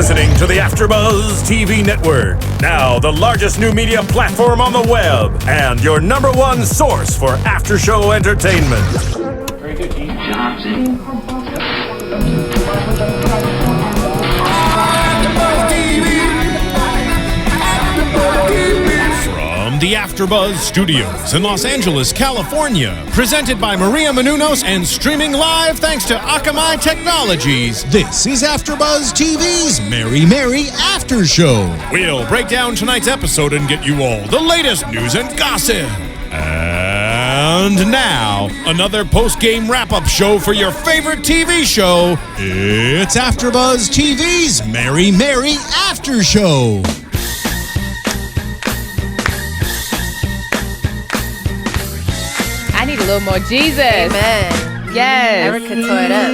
listening to the AFTERBUZZ TV network, now the largest new media platform on the web, and your number one source for after-show entertainment. Very good, Keith. Johnson. From the AFTERBUZZ Studios in Los Angeles, California, presented by Maria Menounos and streaming live thanks to Akamai Technologies, this is AFTERBUZZ TV's Mary Mary After Show. We'll break down tonight's episode and get you all the latest news and gossip. And now, another post-game wrap-up show for your favorite TV show. It's AFTERBUZZ TV's Mary Mary After Show. I need a little more Jesus. Amen. Yes. Erica tore it up.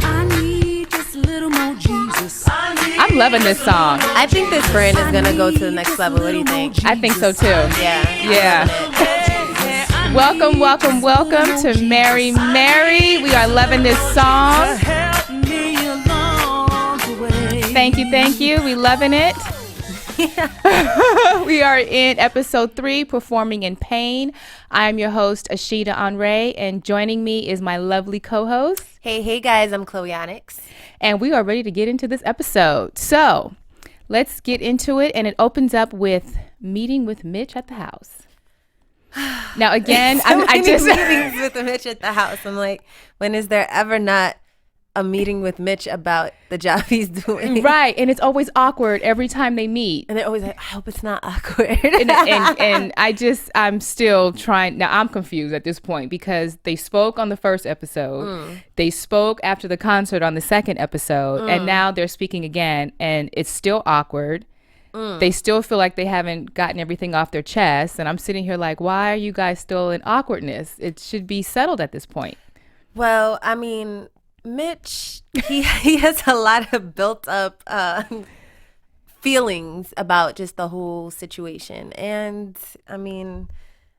I need just a little more Jesus. I'm loving this song. I think this brand is gonna go to the next level. What do you think? I think so too. Yeah. Welcome to Mary Mary. We are loving this song. Thank you. We loving it. We are in episode 3, Performing in Pain. I am your host, Ashida Onrae, and joining me is my lovely co-host. Hey guys, I'm Chloe Onyx. And we are ready to get into this episode. So let's get into it. And it opens up with meeting with Mitch at the house. Now, again, I just meetings with Mitch at the house. I'm like, when is there ever not a meeting with Mitch about the job he's doing? Right, and it's always awkward every time they meet. And they're always like, I hope it's not awkward. and I'm still trying. Now, I'm confused at this point because they spoke on the first episode. They spoke after the concert on the second episode. And now they're speaking again, and it's still awkward. They still feel like they haven't gotten everything off their chest. And I'm sitting here like, why are you guys still in awkwardness? It should be settled at this point. Well, I mean, Mitch, he has a lot of built up feelings about just the whole situation. And I mean,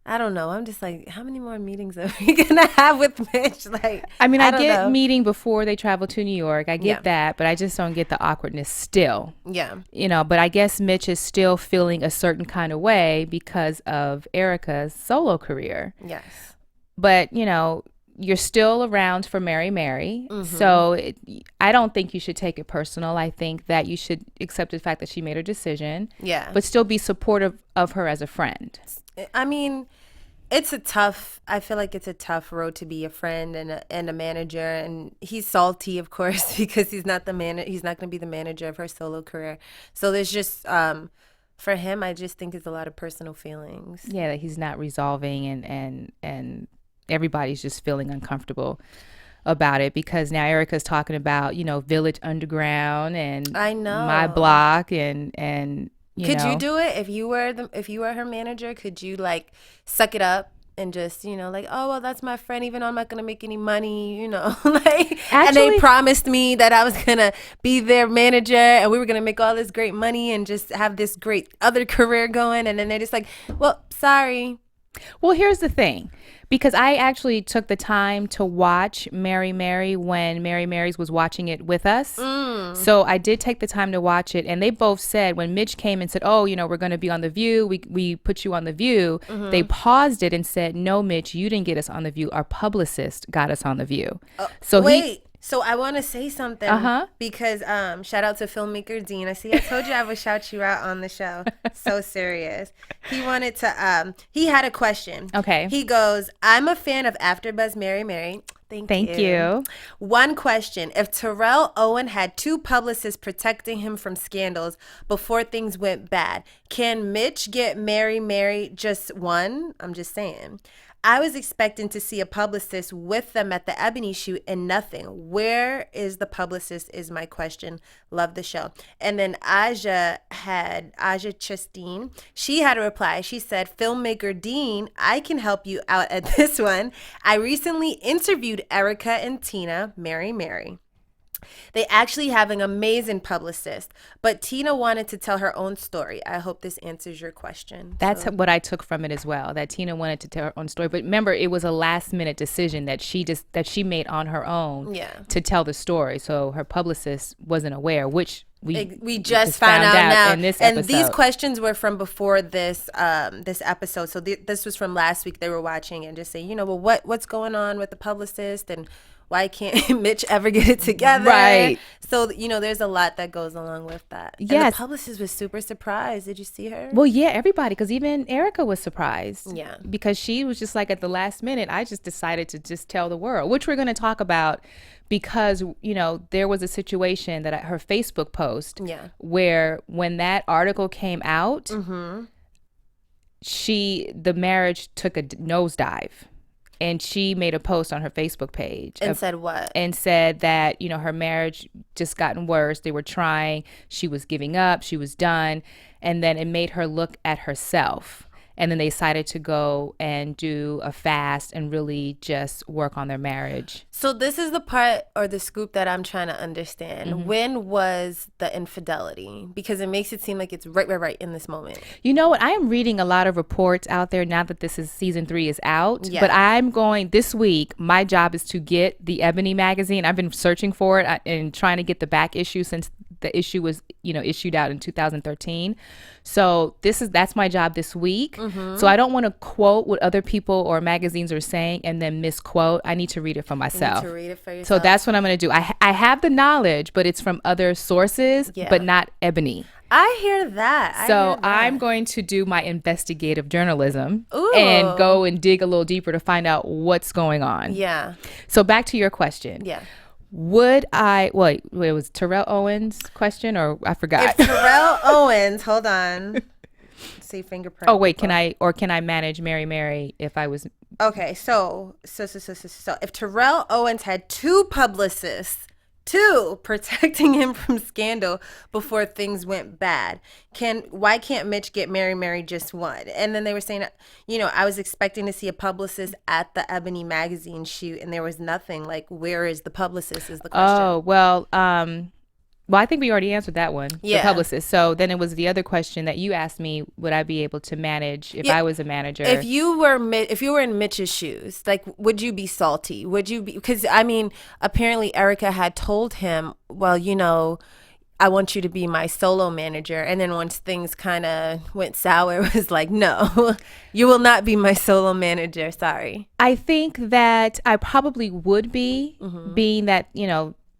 I don't know. I'm just like, how many more meetings are we going to have with Mitch? Like, I mean, I don't get know. meeting before they travel to New York. I get that, but I just don't get the awkwardness still. Yeah. You know, but I guess Mitch is still feeling a certain kind of way because of Erica's solo career. Yes. But, you know, you're still around for Mary Mary. So I don't think you should take it personal. I think that you should accept the fact that she made her decision. Yeah. But still be supportive of her as a friend. I mean, I feel like it's a tough road to be a friend and a manager. And he's salty, of course, because he's not he's not going to be the manager of her solo career. So there's just, for him, I just think it's a lot of personal feelings. Yeah, that he's not resolving and everybody's just feeling uncomfortable about it because now Erica's talking about, you know, Village Underground and I know My Block and could you do it if you were her manager? Could you like suck it up and just, you know, like, oh well, that's my friend, even though I'm not gonna make any money, you know, like, and they promised me that I was gonna be their manager and we were gonna make all this great money and just have this great other career going, and then they're just like, well, sorry. Well, here's the thing, because I actually took the time to watch Mary Mary when Mary Mary's was watching it with us. So I did take the time to watch it. And they both said when Mitch came and said, oh, you know, we're going to be on The View. We put you on The View. They paused it and said, no, Mitch, you didn't get us on The View. Our publicist got us on The View. So I want to say something because shout out to filmmaker Dean. I told you I would shout you out on the show. So serious. He wanted to he had a question. Okay. He goes, I'm a fan of AFTERBUZZ Mary Mary. Thank you. One question. If Terrell Owen had 2 publicists protecting him from scandals before things went bad, can Mitch get Mary Mary just one? I'm just saying. I was expecting to see a publicist with them at the Ebony shoot and nothing. Where is the publicist is my question. Love the show. And then Aja Chasteen, she had a reply. She said, filmmaker Dean, I can help you out at this one. I recently interviewed Erica and Tina, Mary Mary. They actually have an amazing publicist, but Tina wanted to tell her own story. I hope this answers your question. That's what I took from it as well, that Tina wanted to tell her own story. But remember, it was a last minute decision that she made on her own to tell the story. So her publicist wasn't aware, which we just found out now in this episode. And these questions were from before this this episode. So this was from last week. They were watching and just saying, well, what's going on with the publicist, and why can't Mitch ever get it together? Right. So, there's a lot that goes along with that. Yes. And the publicist was super surprised. Did you see her? Well, yeah, everybody, because even Erica was surprised. Yeah. Because she was just like, at the last minute, I just decided to just tell the world, which we're going to talk about, because, there was a situation that her Facebook post where when that article came out, the marriage took a nosedive. And she made a post on her Facebook page. And said what? And said that, her marriage just gotten worse. They were trying. She was giving up. She was done. And then it made her look at herself. And then they decided to go and do a fast and really just work on their marriage. So this is the part or the scoop that I'm trying to understand. When was the infidelity? Because it makes it seem like it's right in this moment. You know what? I am reading a lot of reports out there now that season 3 is out. Yeah. But I'm going this week. My job is to get the Ebony magazine. I've been searching for it and trying to get the back issue since the issue was, issued out in 2013. So that's my job this week. So I don't want to quote what other people or magazines are saying and then misquote. I need to read it for myself. You need to read it for yourself. So that's what I'm going to do. I have the knowledge, but it's from other sources, but not Ebony. I hear that. I'm going to do my investigative journalism and go and dig a little deeper to find out what's going on. Yeah. So back to your question. Yeah. Would I, wait, it was Terrell Owens' question, or I forgot. If Terrell Owens, hold on. Let's see, fingerprint. Oh, wait, can I manage Mary Mary if I was? Okay, so if Terrell Owens had two publicists, protecting him from scandal before things went bad, why can't Mitch get Mary Mary just one? And then they were saying, I was expecting to see a publicist at the Ebony magazine shoot, and there was nothing. Like, where is the publicist is the question. Oh, well, I think we already answered that one, the publicist. So then it was the other question that you asked me, would I be able to manage if I was a manager? If you were in Mitch's shoes, like, would you be salty? Would you be, because apparently Erica had told him, well, I want you to be my solo manager. And then once things kind of went sour, it was like, no, you will not be my solo manager. Sorry. I think that I probably would be, being that,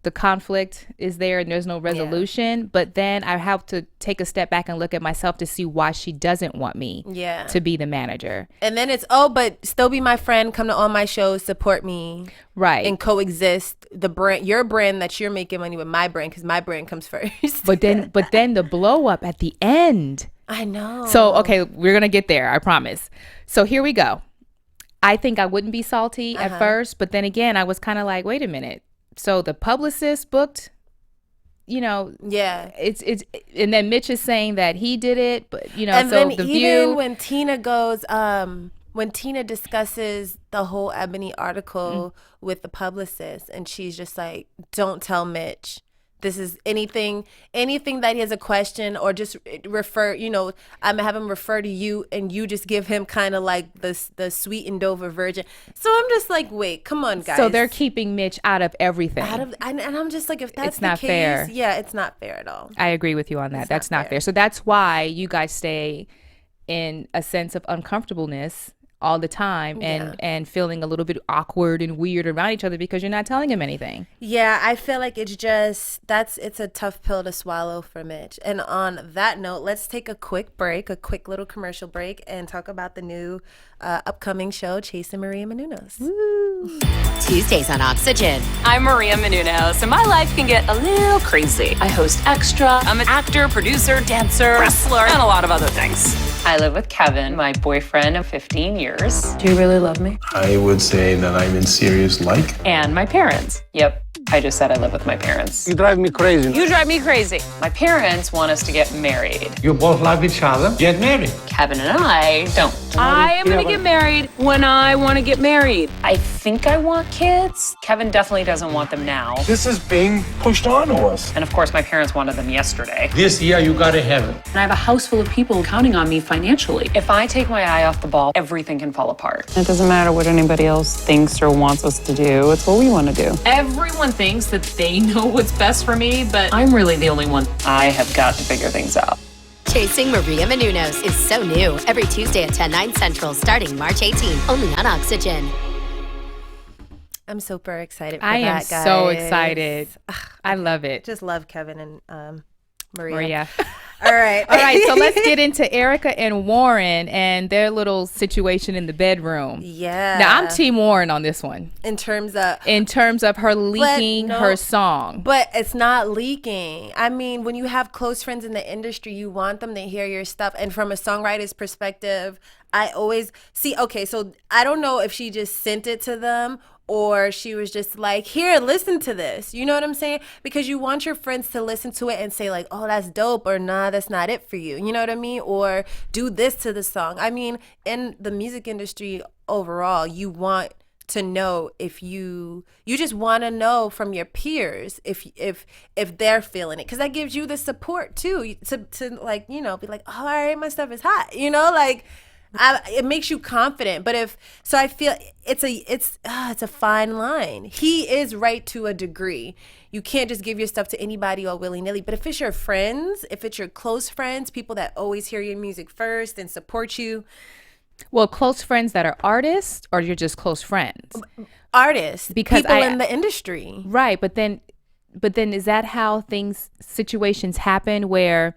the conflict is there and there's no resolution, but then I have to take a step back and look at myself to see why she doesn't want me to be the manager. And then it's, but still be my friend, come to all my shows, support me. Right. And coexist your brand that you're making money with my brand, because my brand comes first. But then the blow up at the end. I know. So, okay, we're going to get there, I promise. So here we go. I think I wouldn't be salty at first, but then again, I was kind of like, wait a minute. So the publicist booked, it's and then Mitch is saying that he did it, but and so then the even View, when Tina goes, when Tina discusses the whole Ebony article with the publicist, and she's just like, don't tell Mitch. This is anything that he has a question, or just refer, I'm gonna have him refer to you, and you just give him kind of like the sweetened over virgin. So I'm just like, wait, come on, guys. So they're keeping Mitch out of everything. And I'm just like, if that's it's not the case, fair. Yeah, it's not fair at all. I agree with you on that. That's not fair. So that's why you guys stay in a sense of uncomfortableness all the time and feeling a little bit awkward and weird around each other because you're not telling him anything. Yeah, I feel like it's a tough pill to swallow for Mitch. And on that note, let's take a quick little commercial break, and talk about the new upcoming show, Chasing Maria Menounos. Woo. Tuesdays on Oxygen. I'm Maria Menounos, and my life can get a little crazy. I host Extra. I'm an actor, producer, dancer, wrestler, and a lot of other things. I live with Kevin, my boyfriend of 15 years. Do you really love me? I would say that I'm in serious like. And my parents. Yep. I just said I live with my parents. You drive me crazy. You drive me crazy. My parents want us to get married. You both love each other. Get married. Kevin and I don't. I am going to get married when I want to get married. I think I want kids. Kevin definitely doesn't want them now. This is being pushed on to us. And of course, my parents wanted them yesterday. This year, you gotta have it. And I have a house full of people counting on me financially. If I take my eye off the ball, everything can fall apart. It doesn't matter what anybody else thinks or wants us to do. It's what we want to do. Everyone thinks that they know what's best for me, but I'm really the only one. I have got to figure things out. Chasing Maria Menounos is so new. Every Tuesday at 10, 9 central, starting March 18th, only on Oxygen. I'm super excited for I am that, guys. so excited. I love it. Just love Kevin and Maria. Maria. All right. All right, so let's get into Erica and Warren and their little situation in the bedroom. Yeah. Now, I'm Team Warren on this one. In terms of her leaking her song. But it's not leaking. I mean, when you have close friends in the industry, you want them to hear your stuff. And from a songwriter's perspective, I always see, okay, so I don't know if she just sent it to them or she was just like, here, listen to this. You know what I'm saying? Because you want your friends to listen to it and say like, oh, that's dope, or nah, that's not it for you. You know what I mean? Or do this to the song. I mean, in the music industry overall, you want to know if you just want to know from your peers if they're feeling it, because that gives you the support too to like, you know, be like, oh, all right, my stuff is hot, you know, like it makes you confident. But I feel it's a fine line. He is right to a degree. You can't just give your stuff to anybody all willy-nilly. But if it's your friends, if it's your close friends, people that always hear your music first and support you. Well, close friends that are artists, or you're just close friends? Artists, because people in the industry. Right, but then is that how situations happen where,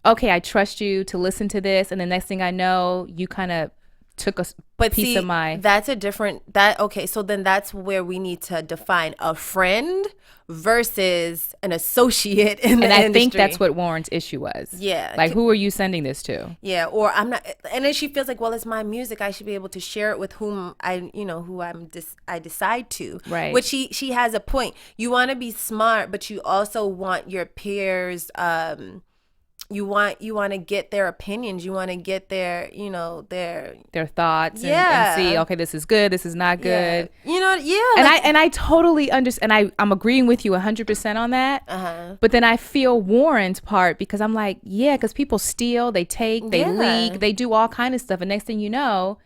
okay, I trust you to listen to this, and the next thing I know, you kind of took a piece of my... That's a different... Okay, so then that's where we need to define a friend versus an associate in the industry. And I think that's what Warren's issue was. Yeah. Like, who are you sending this to? Yeah, or I'm not... And then she feels like, well, it's my music. I should be able to share it with whom I decide to. Right. Which she has a point. You want to be smart, but you also want your peers... You want to get their opinions. You want to get their, you know, their thoughts. And see, okay, this is good. This is not good. Yeah. You know, yeah. And I totally understand. I'm agreeing with you 100% on that. Uh-huh. But then I feel Warren's part, because I'm like, yeah, because people steal, they take, they leak, they do all kind of stuff. And next thing you know,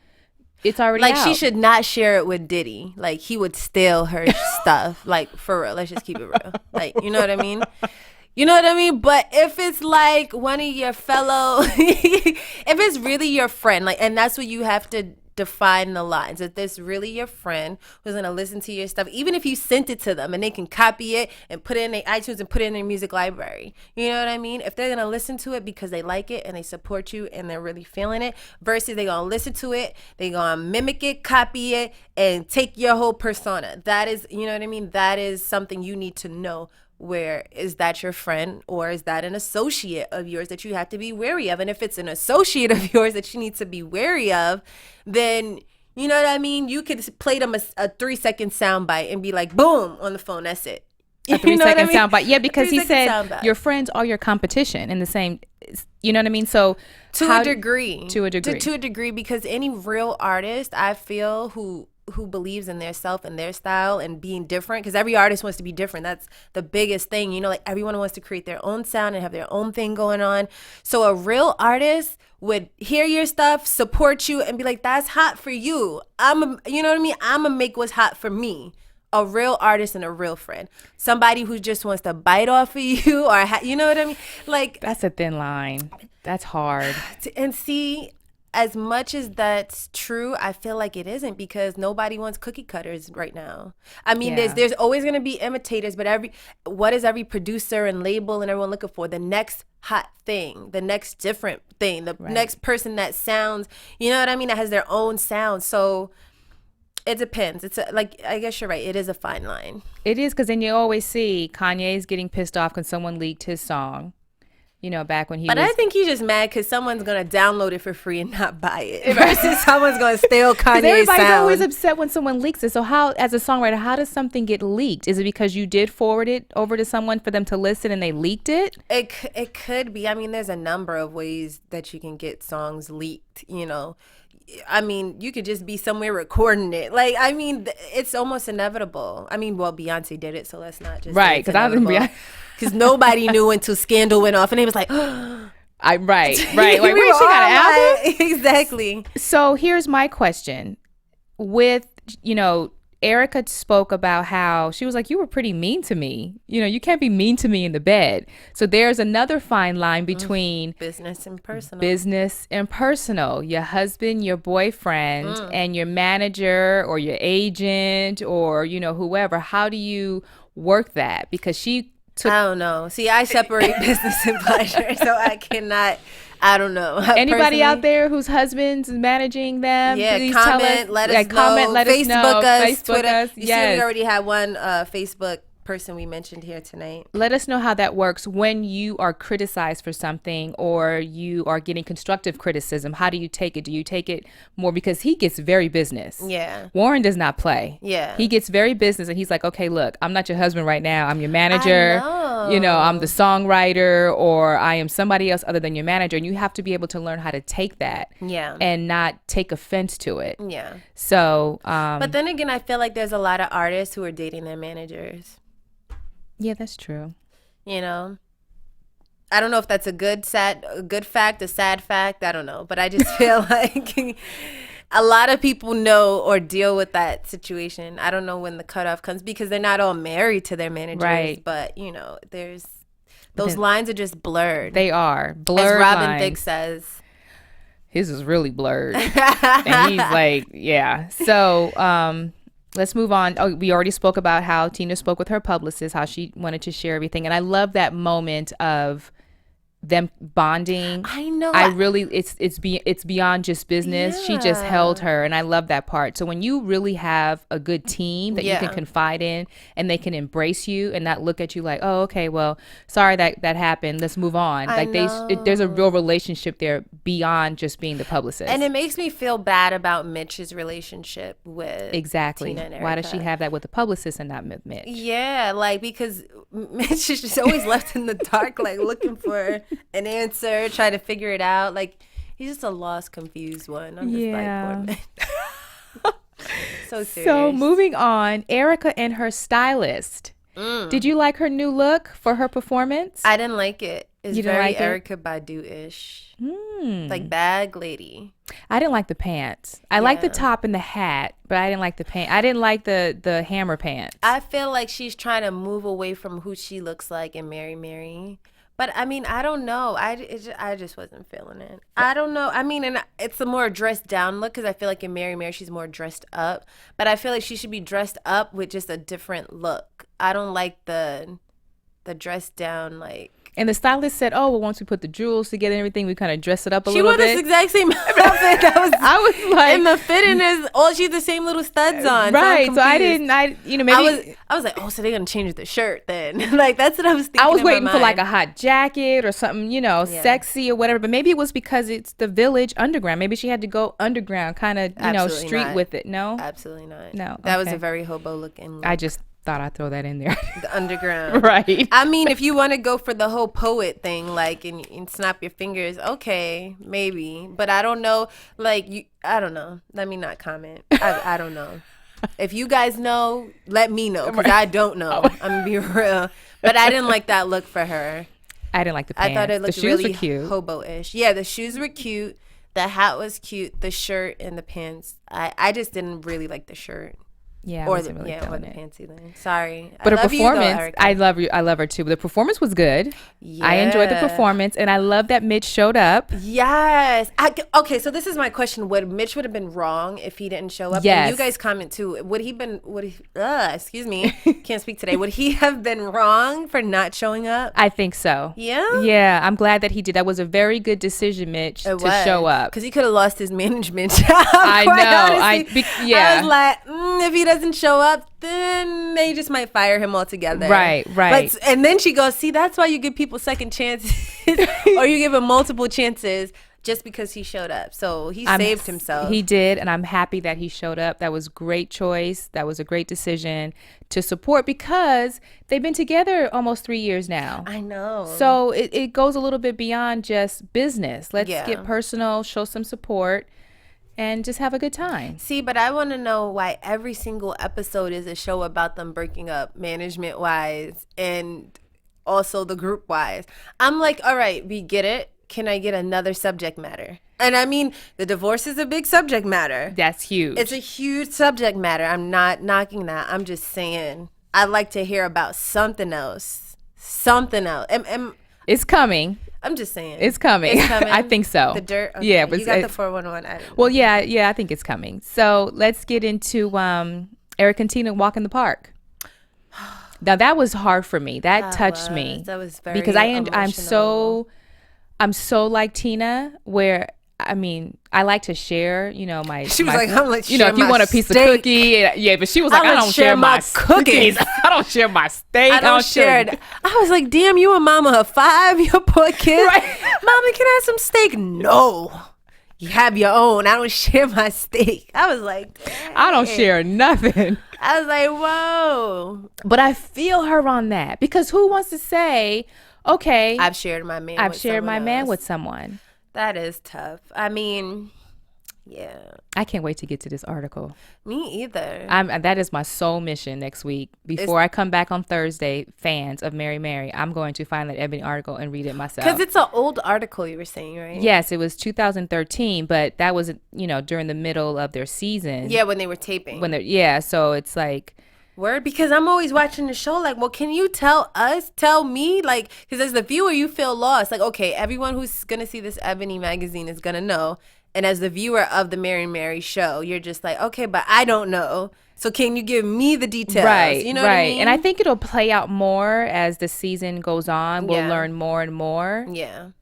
it's already like out. She should not share it with Diddy. Like, he would steal her stuff. Like, for real. Let's just keep it real. Like, you know what I mean? You know what I mean? But if it's like one of your fellow, if it's really your friend, like, and that's what you have to define the lines. If this really your friend who's gonna listen to your stuff, even if you sent it to them and they can copy it and put it in their iTunes and put it in their music library, you know what I mean? If they're gonna listen to it because they like it and they support you and they're really feeling it, versus they gonna listen to it, they gonna mimic it, copy it, and take your whole persona. That is, you know what I mean? That is something you need to know. Where is that your friend, or is that an associate of yours that you have to be wary of? And if it's an associate of yours that you need to be wary of, then you know what I mean? You could play them a 3-second soundbite and be like, boom, on the phone. That's it. A 3-second soundbite. Yeah, because he said your friends are your competition in the same, you know what I mean? So to a degree, because any real artist, I feel, who believes in their self and their style and being different, because every artist wants to be different. That's the biggest thing, you know, like everyone wants to create their own sound and have their own thing going on. So a real artist would hear your stuff, support you, and be like, that's hot for you. You know what I mean? I'm gonna make what's hot for me. A real artist and a real friend. Somebody who just wants to bite off of you, or you know what I mean? Like, that's a thin line. That's hard. And see, as much as that's true, I feel like it isn't, because nobody wants cookie cutters right now. I mean, there's always going to be imitators, but what is every producer and label and everyone looking for? The next hot thing, the next different thing, the next person that sounds, you know what I mean, that has their own sound. So it depends. Like, I guess you're right. It is a fine line. It is, because then you always see Kanye's getting pissed off because someone leaked his song. back when he But was. I think he's just mad because someone's going to download it for free and not buy it. Versus someone's going to steal Kanye's everybody's sound. always upset when someone leaks it. So how, as a songwriter, how does something get leaked? Is it because you did forward it over to someone for them to listen and they leaked it? It could be. I mean, there's a number of ways that you can get songs leaked, I mean, you could just be somewhere recording it. Like, I mean, it's almost inevitable. I mean, well, Beyonce did it, so let's not just right. Because nobody knew until Scandal went off, and it was like, right. Like, we wait, she were got an all album? like, exactly. So here's my question. With, Erica spoke about how she was like, you were pretty mean to me. You can't be mean to me in the bed. So there's another fine line between business and personal. Your husband, your boyfriend, and your manager or your agent or, whoever. How do you work that? Because she took... I don't know. See, I separate business and pleasure, so I cannot... I don't know. Anybody out there whose husband's managing them? Yeah, please comment, tell us. let us know. Let us know. Facebook Twitter. Us. You see, we already had one Facebook person we mentioned here tonight. Let us know how that works when you are criticized for something or you are getting constructive criticism. How do you take it? Do you take it more because he gets very business? Yeah. Warren does not play. Yeah. He gets very business and he's like, okay, look, I'm not your husband right now. I'm your manager. I'm the songwriter or I am somebody else other than your manager. And you have to be able to learn how to take that and not take offense to it. Yeah. So, but then again, I feel like there's a lot of artists who are dating their managers. Yeah, that's true. I don't know if that's a good fact, a sad fact. I don't know. But I just feel like a lot of people know or deal with that situation. I don't know when the cutoff comes because they're not all married to their managers. Right. But, there's those lines are just blurred. They are. Blurred as Robin lines. Thicke says. His is really blurred. And he's like, yeah. So, let's move on. Oh, we already spoke about how Tina spoke with her publicist, how she wanted to share everything. And I love that moment of them bonding. I know. It's beyond just business. Yeah. She just held her, and I love that part. So when you really have a good team that you can confide in, and they can embrace you and not look at you like, oh, okay, well, sorry that happened. Let's move on. There's a real relationship there beyond just being the publicist. And it makes me feel bad about Mitch's relationship with Tina and Erica. Why does she have that with the publicist and not with Mitch? Yeah, because Mitch is just always left in the dark, looking for an answer, trying to figure it out. He's just a lost, confused one. I'm just poor man. So serious. So moving on, Erica and her stylist. Did you like her new look for her performance? I didn't like it. It's very Erykah Badu-ish. Like bag lady. I didn't like the pants. I like the top and the hat, but I didn't like the pants. I didn't like the hammer pants. I feel like she's trying to move away from who she looks like in Mary Mary. But I mean, I don't know. I just wasn't feeling it. I don't know. I mean, and it's a more dressed down look because I feel like in Mary Mary she's more dressed up. But I feel like she should be dressed up with just a different look. I don't like the dressed down And the stylist said, "Oh, well, once we put the jewels together and everything, we kind of dress it up a she little wore bit." This exact same outfit. I was like, and the fitting is she had the same little studs on. Right. So I didn't. Maybe I was like, oh, so they're gonna change the shirt then? That's what I was thinking. I was waiting for a hot jacket or something, sexy or whatever. But maybe it was because it's the Village underground. Maybe she had to go underground, kind of, street with it. No, absolutely not. No, that was a very hobo looking look. I just thought I'd throw that in there. The underground. Right. I mean, if you want to go for the whole poet thing, and snap your fingers, okay, maybe. But I don't know, I don't know. Let me not comment. I don't know. If you guys know, let me know, because I don't know. I'm going to be real. But I didn't like that look for her. I didn't like the pants. I thought it looked the shoes really were cute. Hobo-ish. Yeah, the shoes were cute. The hat was cute. The shirt and the pants. I just didn't really like the shirt. Yeah, or the pants either. Sorry, but her performance, I love you. I love her too. But the performance was good. Yeah. I enjoyed the performance, and I love that Mitch showed up. Yes. Okay, so this is my question: Mitch would have been wrong if he didn't show up? Yes. And you guys comment too. Excuse me, can't speak today. Would he have been wrong for not showing up? I think so. Yeah. Yeah, I'm glad that he did. That was a very good decision, Mitch, to show up. Because he could have lost his management job. I know. I was like, if he doesn't doesn't show up, then they just might fire him altogether. Right. And then she goes, see, that's why you give people second chances or you give him multiple chances just because he showed up. So he saved himself. He did, and I'm happy that he showed up. That was a great choice. That was a great decision to support because they've been together almost 3 years now. I know. So it goes a little bit beyond just business. Let's get personal, show some support, and just have a good time. See, but I want to know why every single episode is a show about them breaking up management-wise and also the group-wise. I'm like, all right, we get it. Can I get another subject matter? And I mean, the divorce is a big subject matter. That's huge. It's a huge subject matter. I'm not knocking that. I'm just saying I'd like to hear about something else. It's coming. I'm just saying. It's coming. I think so. The dirt? Okay. Yeah. But you got the 411. I didn't know. Yeah, I think it's coming. So let's get into Eric and Tina walk in the park. Now, that was hard for me. That touched me. That was very because emotional. I'm so like Tina, where I mean, I like to share, my. She was like, I'm like, if you want a piece of cookie, but she was like, I don't share my cookies. I don't share my steak. I don't share it. I was like, damn, you a mama of 5, you poor kid. Right. Mama, can I have some steak? No. You have your own. I don't share my steak. I was like, dang. I don't share nothing. I was like, whoa. But I feel her on that because who wants to say, okay, I've shared my man with someone. That is tough. I mean, yeah. I can't wait to get to this article. Me either. That is my sole mission next week. Before I come back on Thursday, fans of Mary Mary, I'm going to find that Ebony article and read it myself. Because it's an old article, you were saying, right? Yes, it was 2013, but that was, during the middle of their season. Yeah, when they were taping. So it's like... Word, because I'm always watching the show like, well, can you tell me, like, because as the viewer, you feel lost. Like, okay, everyone who's going to see this Ebony magazine is going to know. And as the viewer of the Mary Mary show, you're just like, okay, but I don't know. So can you give me the details? Right, you know what I mean? And I think it'll play out more as the season goes on. We'll learn more and more. Yeah.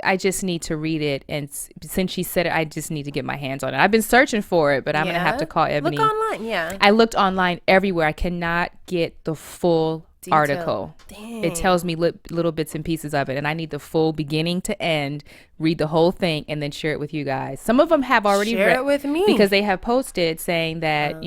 I just need to read it, and since she said it, I just need to get my hands on it. I've been searching for it, but I'm gonna have to call Ebony. Look online, yeah. I looked online everywhere. I cannot get the full article. Dang. It tells me little bits and pieces of it, and I need the full beginning to end, read the whole thing, and then share it with you guys. Some of them have already share it with me because they have posted saying that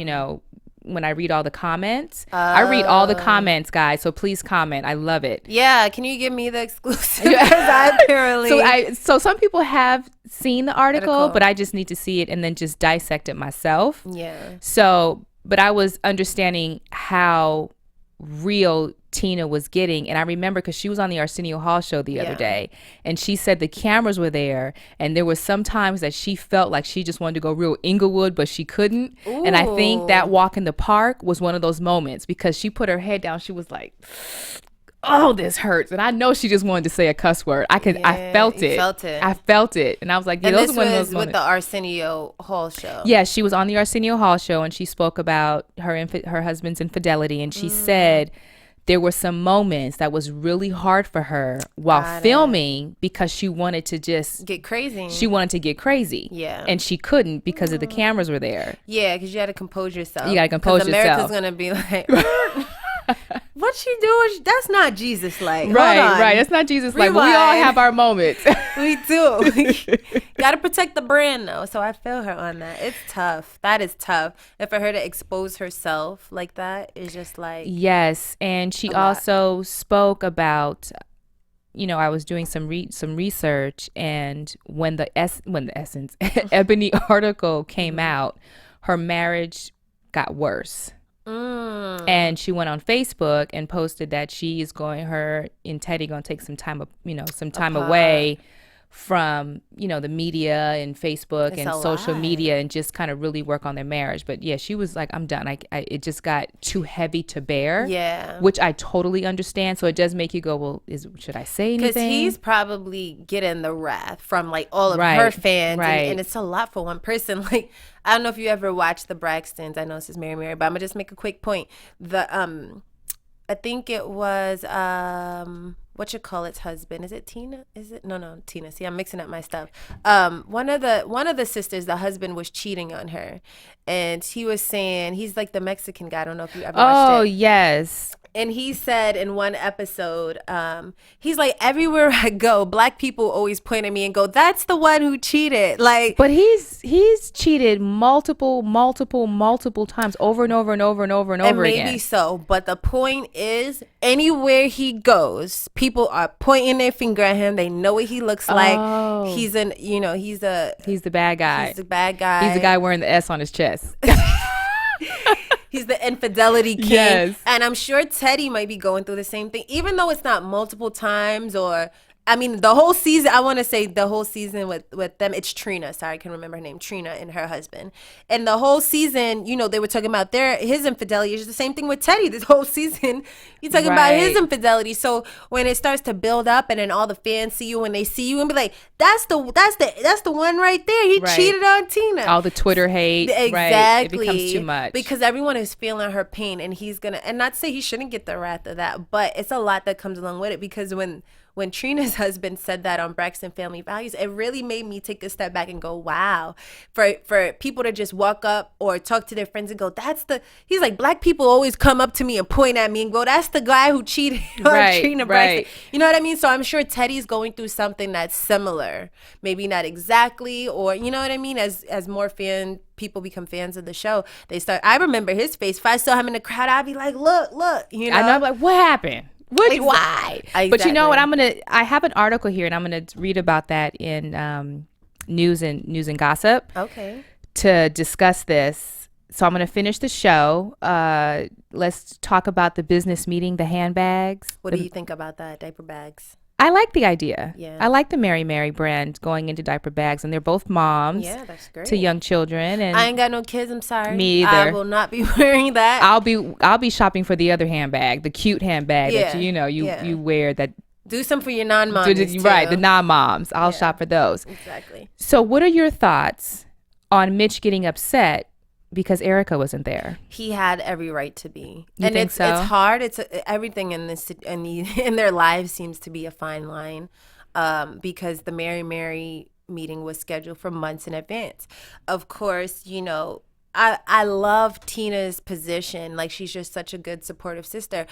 when I read all the comments, I read all the comments, guys. So please comment. I love it. Yeah, can you give me the exclusive? Because I apparently. So some people have seen the article, but I just need to see it and then just dissect it myself. Yeah. So, but I was understanding how real Tina was getting, and I remember because she was on the Arsenio Hall show the other day, and she said the cameras were there, and there was some times that she felt like she just wanted to go real Inglewood, but she couldn't. Ooh. And I think that walk in the park was one of those moments because she put her head down. She was like, oh, this hurts. And I know she just wanted to say a cuss word. I felt it. I felt it. And I was like, yeah, those are one of those moments. With the Arsenio Hall show. Yeah, she was on the Arsenio Hall show, and she spoke about her husband's infidelity, and she said there were some moments that was really hard for her while filming because she wanted to just get crazy. She wanted to get crazy. Yeah. And she couldn't because of the cameras were there. Yeah, because you had to compose yourself. You got to compose yourself. America's going to be like, what she doing? That's not Jesus like. Right. That's not Jesus like. But we all have our moments. We do. Got to protect the brand though. So I feel her on that. It's tough. That is tough. And for her to expose herself like that is just like. Yes. And she also spoke about, I was doing some research, and when the Essence Ebony article came out, her marriage got worse. And she went on Facebook and posted that her and Teddy gonna take some time away from the media and Facebook and social media and just kind of really work on their marriage. But yeah, she was like, I'm done. It just got too heavy to bear. Yeah, which I totally understand. So it does make you go, well, should I say anything? Because he's probably getting the wrath from like all of her fans, and it's a lot for one person. Like, I don't know if you ever watched the Braxtons. I know this is Mary Mary, but I'm gonna just make a quick point. I think it was whatchamacallit's husband. Is it Tina? Is it no Tina? See, I'm mixing up my stuff. One of the sisters, the husband was cheating on her, and he was saying he's like the Mexican guy. I don't know if you ever watched it. Oh yes. And he said in one episode, he's like, everywhere I go, black people always point at me and go, "That's the one who cheated." Like, but he's cheated multiple times, over and over and over and over and over again. Maybe so, but the point is, anywhere he goes, people are pointing their finger at him. They know what he looks like. He's the bad guy. He's the bad guy. He's the guy wearing the S on his chest. He's the infidelity king. Yes. And I'm sure Teddy might be going through the same thing, even though it's not multiple times or, I mean, the whole season, I want to say the whole season with them, it's Trina. Sorry, I can remember her name, Trina and her husband. And the whole season, you know, they were talking about his infidelity. It's the same thing with Teddy this whole season. You're talking about his infidelity. So when it starts to build up and then all the fans see you, when they see you and be like, that's the one right there. He cheated on Tina. All the Twitter hate. Exactly. Right? It becomes too much. Because everyone is feeling her pain, and he's going to, and not to say he shouldn't get the wrath of that, but it's a lot that comes along with it, because when Trina's husband said that on Braxton Family Values, it really made me take a step back and go, wow. For people to just walk up or talk to their friends and go, he's like, black people always come up to me and point at me and go, that's the guy who cheated on Trina Braxton. You know what I mean? So I'm sure Teddy's going through something that's similar. Maybe not exactly, or you know what I mean? As more people become fans of the show, I remember his face. If I saw him in the crowd, I'd be like, look, you know? I know, I'm like, what happened? Why? Exactly. But you know what? I have an article here, and I'm gonna read about that in News and Gossip. Okay. To discuss this, so I'm gonna finish the show. Let's talk about the business meeting, the handbags. What do you think about that, diaper bags? I like the idea. Yeah. I like the Mary Mary brand going into diaper bags, and they're both moms. Yeah, that's great. To young children, and I ain't got no kids. I'm sorry. Me either. I will not be wearing that. I'll be shopping for the other handbag, the cute handbag that you wear. That do some for your non-moms. Right, the non-moms. I'll shop for those. Exactly. So, what are your thoughts on Mitch getting upset because Erica wasn't there? He had every right to be. You think so? It's hard. It's everything in their lives seems to be a fine line, because the Mary Mary meeting was scheduled for months in advance. Of course, you know, I love Tina's position. Like, she's just such a good supportive sister,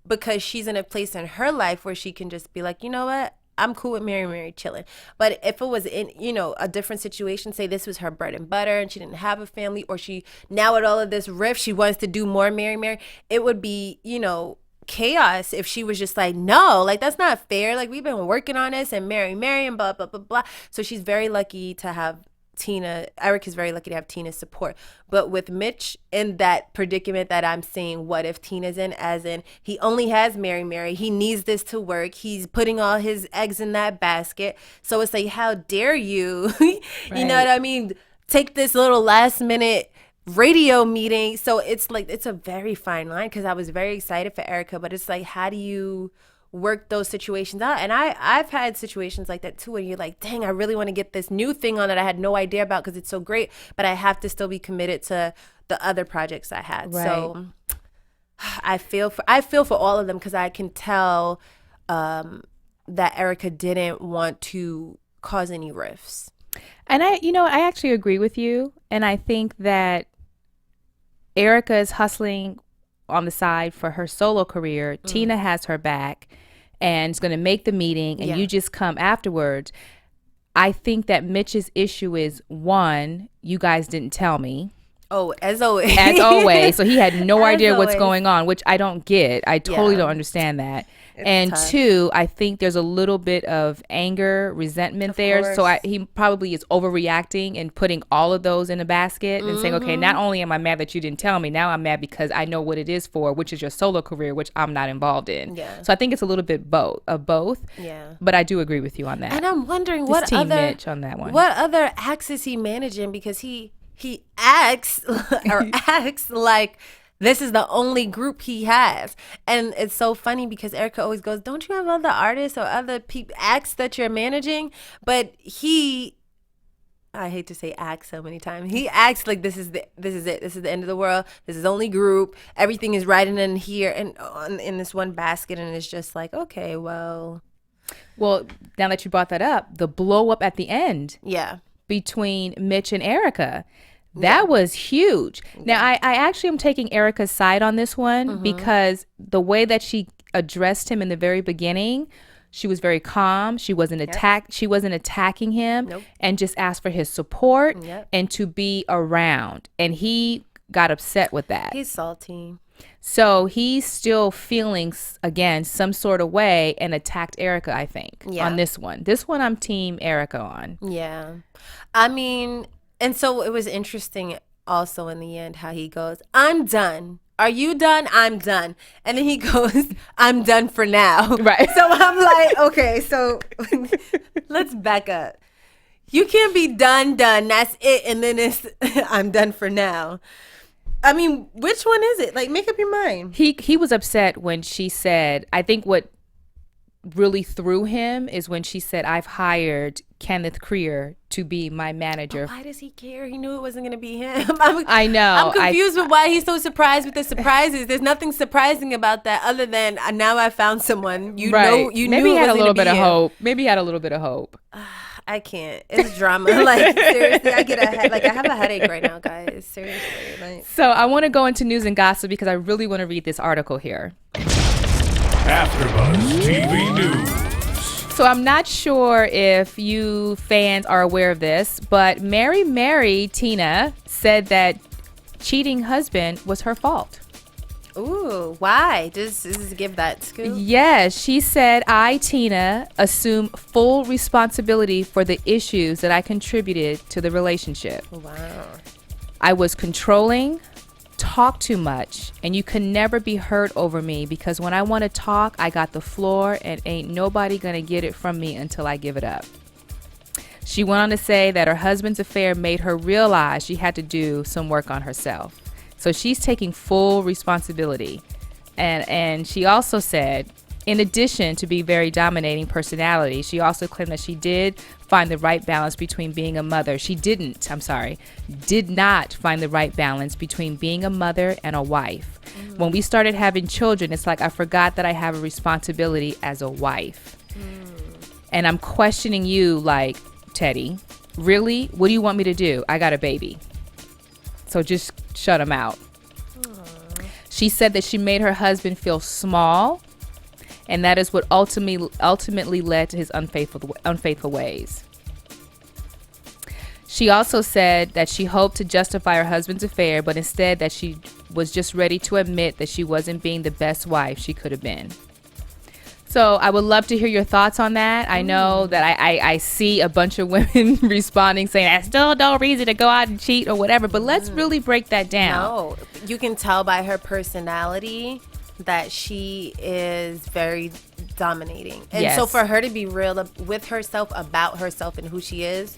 because she's in a place in her life where she can just be like, you know what? I'm cool with Mary Mary chilling. But if it was in, you know, a different situation, say this was her bread and butter and she didn't have a family, or she, now with all of this rift, she wants to do more Mary Mary, it would be, you know, chaos if she was just like, no, like, that's not fair. Like, we've been working on this and Mary Mary and blah, blah, blah, blah. So she's very lucky to have Eric is very lucky to have Tina's support. But with Mitch in that predicament that I'm seeing, what if Tina's in, as in he only has Mary Mary, he needs this to work, he's putting all his eggs in that basket. So it's like, how dare you, you know what I mean, take this little last minute radio meeting. So it's like, it's a very fine line, because I was very excited for Erica, but it's like, how do you work those situations out? And I've had situations like that too, where you're like, dang, I really want to get this new thing on that I had no idea about because it's so great, but I have to still be committed to the other projects I had. Right. So I feel for all of them, because I can tell that Erica didn't want to cause any rifts. And I actually agree with you, and I think that Erica is hustling on the side for her solo career. Tina has her back and is going to make the meeting, and you just come afterwards. I think that Mitch's issue is, one, you guys didn't tell me. Oh, as always. As always. So he had no idea what's always. Going on, which I don't get. I totally don't understand that. And tough. Two, I think there's a little bit of anger, resentment of there. course. So he probably is overreacting and putting all of those in a basket and saying, okay, not only am I mad that you didn't tell me, now I'm mad because I know what it is for, which is your solo career, which I'm not involved in. Yeah. So I think it's a little bit of both. Yeah. But I do agree with you on that. And I'm wondering what other Mitch on that one. What other acts is he managing? Because he acts like this is the only group he has. And it's so funny because Erica always goes, don't you have other artists or other acts that you're managing? But I hate to say acts so many times. He acts like this is it. This is the end of the world. This is only group. Everything is right in here and in this one basket. And it's just like, okay, well. Well, now that you brought that up, the blow up at the end. Yeah. Between Mitch and Erica. That was huge. Now, I actually am taking Erica's side on this one because the way that she addressed him in the very beginning, she was very calm. She wasn't She wasn't attacking him, and just asked for his support and to be around. And he got upset with that. He's salty. So he's still feeling again some sort of way and attacked Erica. I think on this one. This one, I'm team Erica on. Yeah, I mean, and so it was interesting also in the end how he goes, "I'm done. Are you done? I'm done." And then he goes, "I'm done for now." Right. So I'm like, okay, so let's back up. You can't be done. That's it. And then it's, "I'm done for now." I mean, which one is it? Like, make up your mind. He was upset when she said, I think what really threw him is when she said, "I've hired Kenneth Creer to be my manager." But why does he care? He knew it wasn't going to be him. I know. I'm confused with why he's so surprised with the surprises. There's nothing surprising about that other than now I found someone. You know, you maybe knew he it had a wasn't little gonna bit be of him. hope. Maybe he had a little bit of hope. I can't. It's drama. Like, seriously, I have a headache right now, guys. Seriously. Like. So I want to go into news and gossip because I really want to read this article here. AfterBuzz TV News. So I'm not sure if you fans are aware of this, but Mary Mary Tina said that cheating husband was her fault. Ooh, why? Just give that scoop. Yes, she said, "I, Tina, assume full responsibility for the issues that I contributed to the relationship. Wow. I was controlling, talk too much, and you can never be heard over me because when I want to talk, I got the floor and ain't nobody gonna get it from me until I give it up." She went on to say that her husband's affair made her realize she had to do some work on herself. So she's taking full responsibility. And she also said, in addition to be very dominating personality, she also claimed that she did find the right balance between being a mother. Did not find the right balance between being a mother and a wife. When we started having children, it's like I forgot that I have a responsibility as a wife. And I'm questioning you like, Teddy, really? What do you want me to do? I got a baby. So just shut him out. She said that she made her husband feel small, and that is what ultimately led to his unfaithful ways. She also said that she hoped to justify her husband's affair, but instead that she was just ready to admit that she wasn't being the best wife she could have been. So I would love to hear your thoughts on that. I know that I see a bunch of women responding saying, "That's still no reason to go out and cheat" or whatever. But let's really break that down. No, you can tell by her personality that she is very dominating. And so for her to be real with herself about herself and who she is,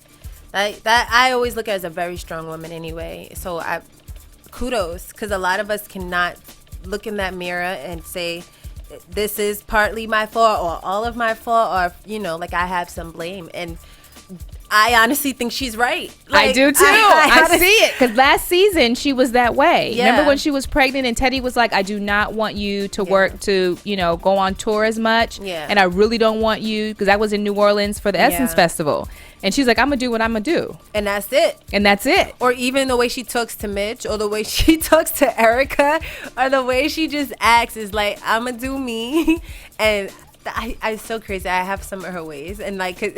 that I always look at as a very strong woman anyway. So kudos, because a lot of us cannot look in that mirror and say, this is partly my fault or all of my fault, or like I have some blame. And I honestly think she's right. I do too. I see it because last season she was that way. Yeah. Remember when she was pregnant and Teddy was like, "I do not want you to work to go on tour as much, and I really don't want you," because I was in New Orleans for the Essence Festival, and she's like, "I'm gonna do what I'm gonna do," and that's it. Or even the way she talks to Mitch, or the way she talks to Erica, or the way she just acts is like, "I'm gonna do me," and I'm so crazy. I have some of her ways, and like, 'cause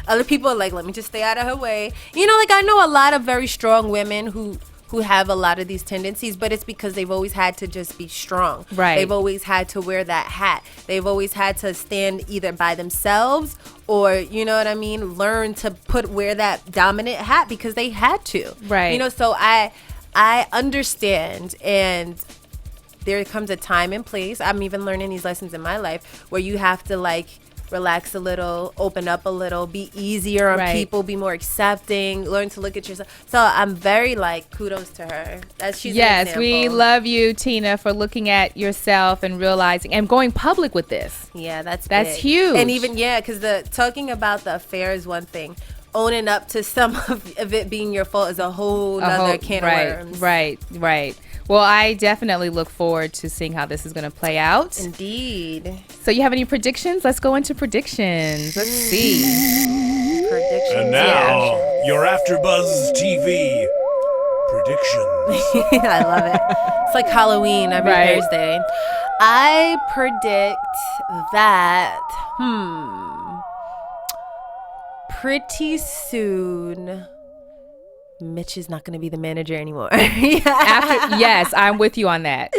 other people are like, "Let me just stay out of her way." Like I know a lot of very strong women who have a lot of these tendencies, but it's because they've always had to just be strong. Right. They've always had to wear that hat. They've always had to stand either by themselves or, you know what I mean, learn to wear that dominant hat because they had to. Right. So I understand, and there comes a time and place. I'm even learning these lessons in my life where you have to like relax a little, open up a little, be easier on people, be more accepting, learn to look at yourself. So I'm very like kudos to her. She's an example. We love you, Tina, for looking at yourself and realizing and going public with this. Yeah, that's big. Huge. And even because talking about the affair is one thing. owning up to some of it being your fault is a whole nother can of worms. Right. Well, I definitely look forward to seeing how this is going to play out. Indeed. So you have any predictions? Let's go into predictions. Let's see. Predictions. And now, your AfterBuzz TV predictions. I love it. It's like Halloween every Thursday. I predict that, pretty soon, Mitch is not going to be the manager anymore. Yes, I'm with you on that.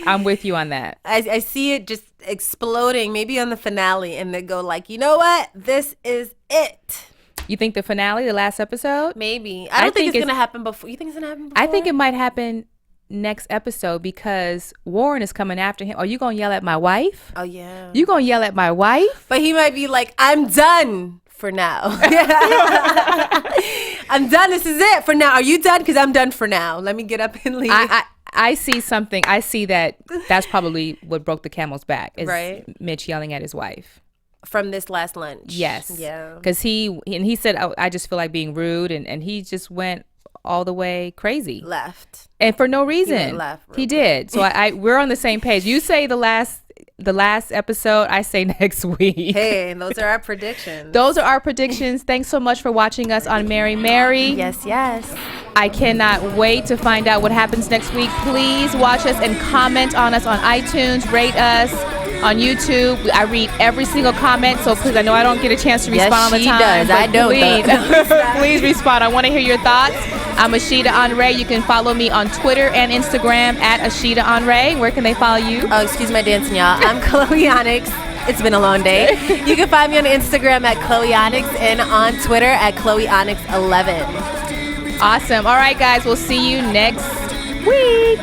I see it just exploding, maybe on the finale, and they go like, you know what? This is it. You think the finale, the last episode? Maybe. I don't think it's going to happen before. You think it's going to happen before? I think it might happen next episode because Warren is coming after him. Are you going to yell at my wife? Oh, yeah. You going to yell at my wife? But he might be like, I'm done for now. I'm done. This is it for now. Are you done? Because I'm done for now. Let me get up and leave. I see something. I see that's probably what broke the camel's back. Is Mitch yelling at his wife. From this last lunch. Yes. Yeah. Because he said, oh, I just feel like being rude. And he just went all the way crazy. Left. And for no reason. He did. So we're on the same page. You say the last episode, I say next week. Hey, those are our predictions. Thanks so much for watching us on Mary Mary. Yes. I cannot wait to find out what happens next week. Please watch us and comment on us on iTunes, rate us on YouTube. I read every single comment, so please, I know I don't get a chance to respond all the time. Yes, she does. I don't. Please respond. I want to hear your thoughts. I'm Ashida Onrae. You can follow me on Twitter and Instagram at Ashida Onrae. Where can they follow you? Oh, excuse my dancing, y'all. I'm Chloe Onyx. It's been a long day. You can find me on Instagram at Chloe Onyx and on Twitter at Chloe Onyx 11. Awesome. All right, guys. We'll see you next week.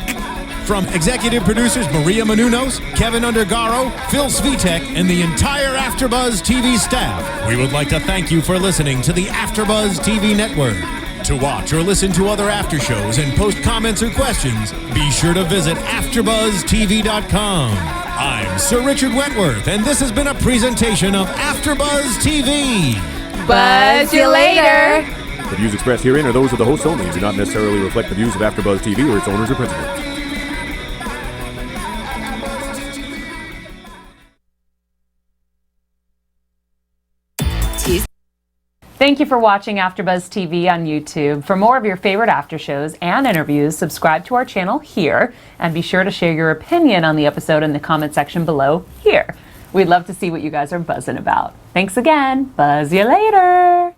From executive producers Maria Menounos, Kevin Undergaro, Phil Svitek, and the entire AfterBuzz TV staff, we would like to thank you for listening to the AfterBuzz TV network. To watch or listen to other after shows and post comments or questions, be sure to visit AfterBuzzTV.com. I'm Sir Richard Wentworth, and this has been a presentation of AfterBuzz TV. Buzz you later. The views expressed herein are those of the hosts only and do not necessarily reflect the views of AfterBuzz TV or its owners or principals. Thank you for watching AfterBuzz TV on YouTube. For more of your favorite after shows and interviews, subscribe to our channel here, and be sure to share your opinion on the episode in the comment section below here. We'd love to see what you guys are buzzing about. Thanks again. Buzz you later.